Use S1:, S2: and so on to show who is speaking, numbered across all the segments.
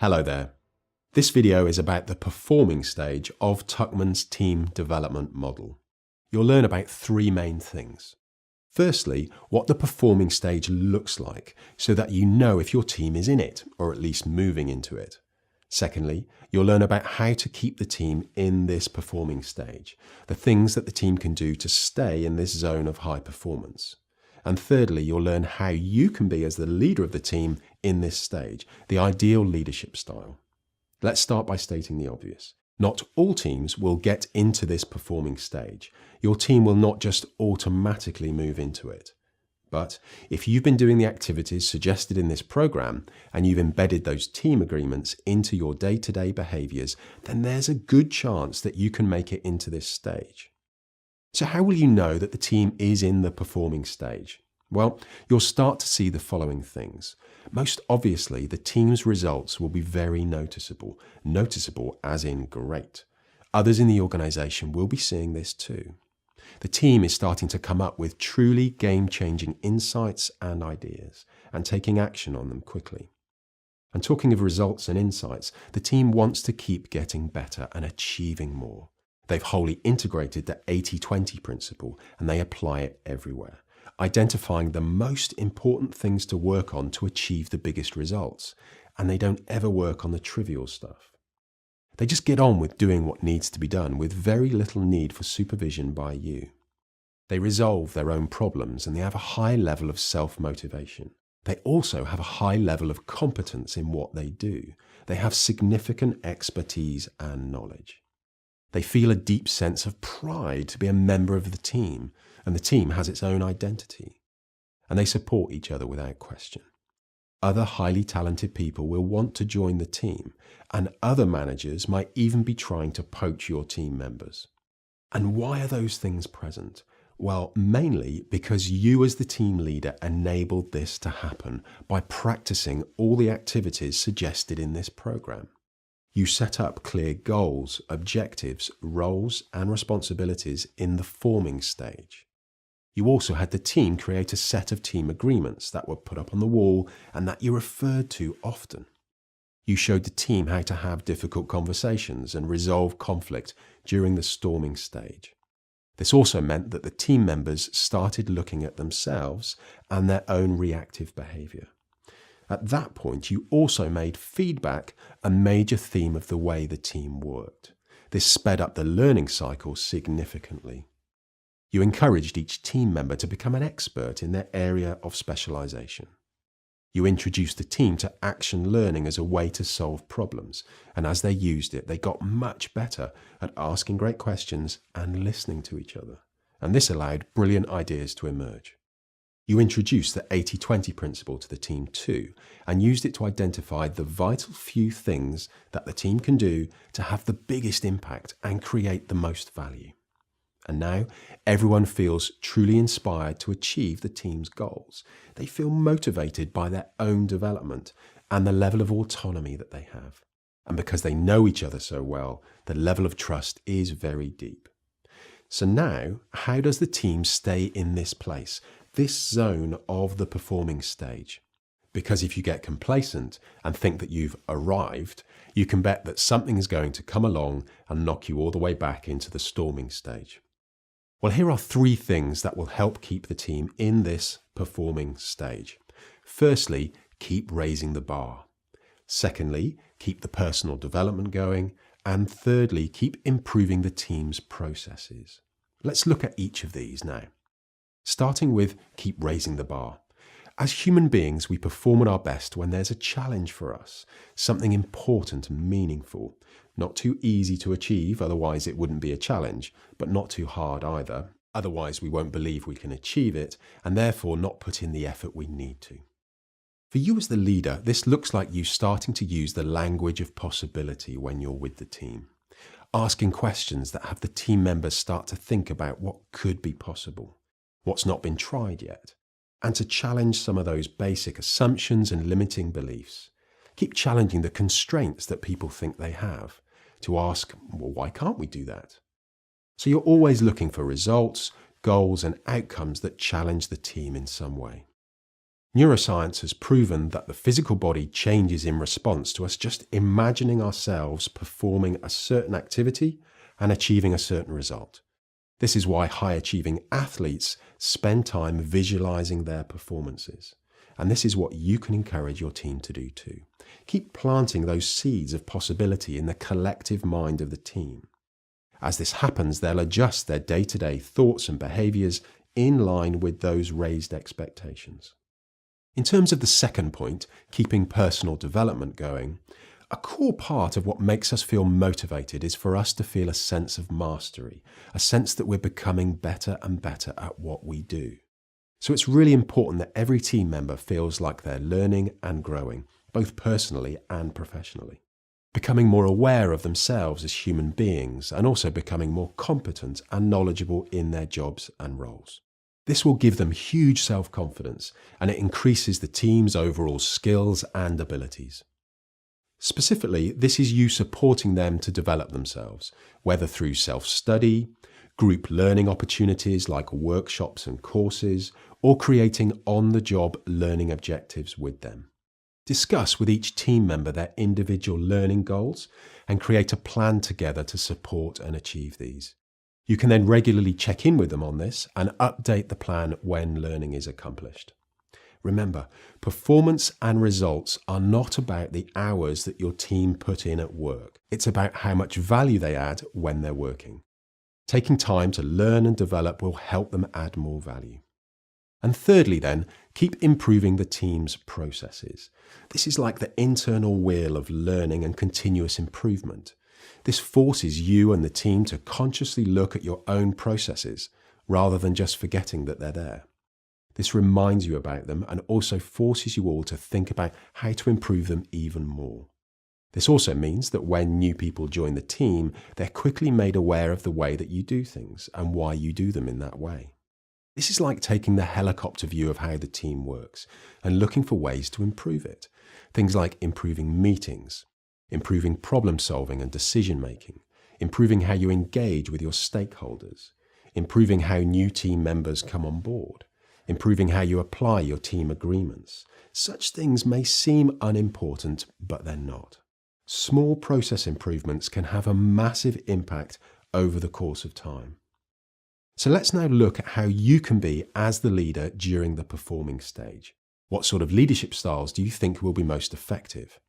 S1: Hello there. This video is about the performing stage of Tuckman's team development model. You'll learn about three main things. Firstly, what the performing stage looks like so that you know if your team is in it or at least moving into it. Secondly, you'll learn about how to keep the team in this performing stage, the things that the team can do to stay in this zone of high performance. And thirdly, you'll learn how you can be as the leader of the team in this stage, the ideal leadership style. Let's start by stating the obvious. Not all teams will get into this performing stage. Your team will not just automatically move into it. But if you've been doing the activities suggested in this program and you've embedded those team agreements into your day-to-day behaviors, then there's a good chance that you can make it into this stage. So how will you know that the team is in the performing stage? Well, you'll start to see the following things. Most obviously, the team's results will be very noticeable. Noticeable as in great. Others in the organization will be seeing this too. The team is starting to come up with truly game-changing insights and ideas and taking action on them quickly. And talking of results and insights, the team wants to keep getting better and achieving more. They've wholly integrated the 80-20 principle and they apply it everywhere, identifying the most important things to work on to achieve the biggest results. And they don't ever work on the trivial stuff. They just get on with doing what needs to be done with very little need for supervision by you. They resolve their own problems and they have a high level of self-motivation. They also have a high level of competence in what they do. They have significant expertise and knowledge. They feel a deep sense of pride to be a member of the team, and the team has its own identity. And they support each other without question. Other highly talented people will want to join the team, and other managers might even be trying to poach your team members. And why are those things present? Well, mainly because you as the team leader enabled this to happen by practicing all the activities suggested in this program. You set up clear goals, objectives, roles, and responsibilities in the forming stage. You also had the team create a set of team agreements that were put up on the wall and that you referred to often. You showed the team how to have difficult conversations and resolve conflict during the storming stage. This also meant that the team members started looking at themselves and their own reactive behavior. At that point, you also made feedback a major theme of the way the team worked. This sped up the learning cycle significantly. You encouraged each team member to become an expert in their area of specialization. You introduced the team to action learning as a way to solve problems, and as they used it, they got much better at asking great questions and listening to each other. And this allowed brilliant ideas to emerge. You introduced the 80-20 principle to the team too, and used it to identify the vital few things that the team can do to have the biggest impact and create the most value. And now everyone feels truly inspired to achieve the team's goals. They feel motivated by their own development and the level of autonomy that they have. And because they know each other so well, the level of trust is very deep. So now, how does the team stay in this place? This zone of the performing stage. Because if you get complacent and think that you've arrived, you can bet that something is going to come along and knock you all the way back into the storming stage. Well, here are three things that will help keep the team in this performing stage. Firstly, keep raising the bar. Secondly, keep the personal development going. And thirdly, keep improving the team's processes. Let's look at each of these now. Starting with keep raising the bar. As human beings, we perform at our best when there's a challenge for us, something important and meaningful. Not too easy to achieve, otherwise it wouldn't be a challenge, but not too hard either. Otherwise we won't believe we can achieve it, and therefore not put in the effort we need to. For you as the leader, this looks like you starting to use the language of possibility when you're with the team. Asking questions that have the team members start to think about what could be possible. What's not been tried yet, and to challenge some of those basic assumptions and limiting beliefs. Keep challenging the constraints that people think they have, to ask, well, why can't we do that? So you're always looking for results, goals, and outcomes that challenge the team in some way. Neuroscience has proven that the physical body changes in response to us just imagining ourselves performing a certain activity and achieving a certain result. This is why high-achieving athletes spend time visualizing their performances. And this is what you can encourage your team to do too. Keep planting those seeds of possibility in the collective mind of the team. As this happens, they'll adjust their day-to-day thoughts and behaviors in line with those raised expectations. In terms of the second point, keeping personal development going, a core part of what makes us feel motivated is for us to feel a sense of mastery, a sense that we're becoming better and better at what we do. So it's really important that every team member feels like they're learning and growing, both personally and professionally. Becoming more aware of themselves as human beings and also becoming more competent and knowledgeable in their jobs and roles. This will give them huge self-confidence and it increases the team's overall skills and abilities. Specifically, this is you supporting them to develop themselves, whether through self-study, group learning opportunities like workshops and courses, or creating on-the-job learning objectives with them. Discuss with each team member their individual learning goals and create a plan together to support and achieve these. You can then regularly check in with them on this and update the plan when learning is accomplished. Remember, performance and results are not about the hours that your team put in at work. It's about how much value they add when they're working. Taking time to learn and develop will help them add more value. And thirdly then, keep improving the team's processes. This is like the internal wheel of learning and continuous improvement. This forces you and the team to consciously look at your own processes rather than just forgetting that they're there. This reminds you about them and also forces you all to think about how to improve them even more. This also means that when new people join the team, they're quickly made aware of the way that you do things and why you do them in that way. This is like taking the helicopter view of how the team works and looking for ways to improve it. Things like improving meetings, improving problem solving and decision making, improving how you engage with your stakeholders, improving how new team members come on board, improving how you apply your team agreements. Such things may seem unimportant, but they're not. Small process improvements can have a massive impact over the course of time. So let's now look at how you can be as the leader during the performing stage. What sort of leadership styles do you think will be most effective?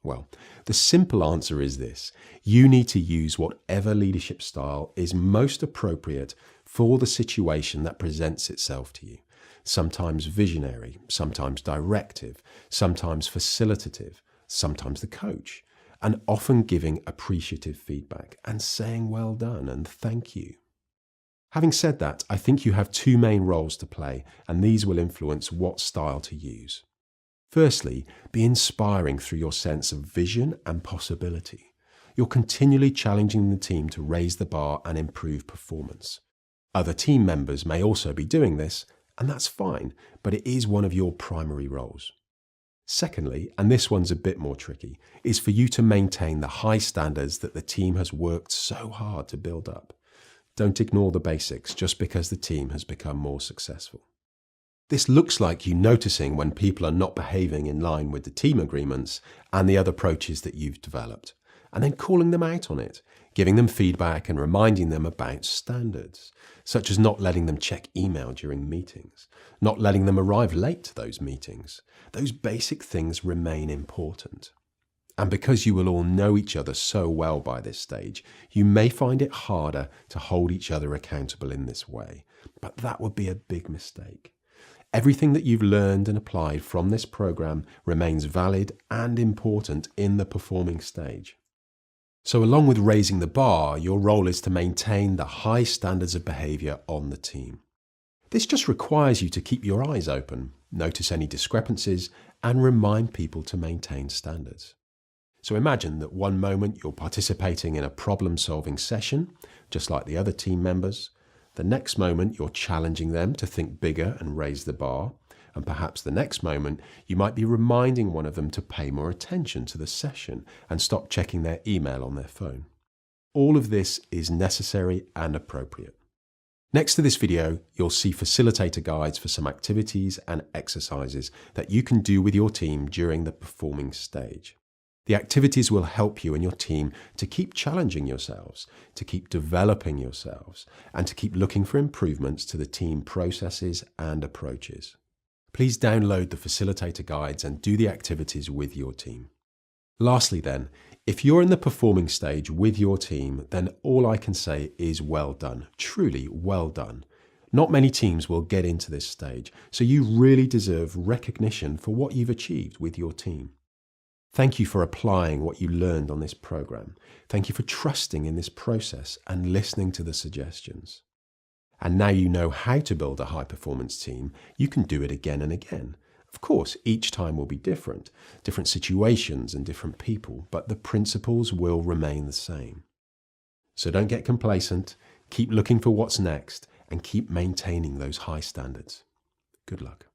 S1: Well, the simple answer is this. You need to use whatever leadership style is most appropriate for the situation that presents itself to you. Sometimes visionary, sometimes directive, sometimes facilitative, sometimes the coach, and often giving appreciative feedback and saying well done and thank you. Having said that, I think you have two main roles to play, and these will influence what style to use. Firstly, be inspiring through your sense of vision and possibility. You're continually challenging the team to raise the bar and improve performance. Other team members may also be doing this, and that's fine, but it is one of your primary roles. Secondly, and this one's a bit more tricky, is for you to maintain the high standards that the team has worked so hard to build up. Don't ignore the basics just because the team has become more successful. This looks like you noticing when people are not behaving in line with the team agreements and the other approaches that you've developed, and then calling them out on it, giving them feedback and reminding them about standards, such as not letting them check email during meetings, not letting them arrive late to those meetings. Those basic things remain important. And because you will all know each other so well by this stage, you may find it harder to hold each other accountable in this way, but that would be a big mistake. Everything that you've learned and applied from this program remains valid and important in the performing stage. So along with raising the bar, your role is to maintain the high standards of behavior on the team. This just requires you to keep your eyes open, notice any discrepancies, and remind people to maintain standards. So imagine that one moment you're participating in a problem-solving session, just like the other team members. The next moment you're challenging them to think bigger and raise the bar. And perhaps the next moment you might be reminding one of them to pay more attention to the session and stop checking their email on their phone. All of this is necessary and appropriate. Next to this video, you'll see facilitator guides for some activities and exercises that you can do with your team during the performing stage. The activities will help you and your team to keep challenging yourselves, to keep developing yourselves, and to keep looking for improvements to the team processes and approaches. Please download the facilitator guides and do the activities with your team. Lastly then, if you're in the performing stage with your team, then all I can say is well done, truly well done. Not many teams will get into this stage, so you really deserve recognition for what you've achieved with your team. Thank you for applying what you learned on this program. Thank you for trusting in this process and listening to the suggestions. And now you know how to build a high-performance team, you can do it again and again. Of course, each time will be different situations and different people, but the principles will remain the same. So don't get complacent, keep looking for what's next, and keep maintaining those high standards. Good luck.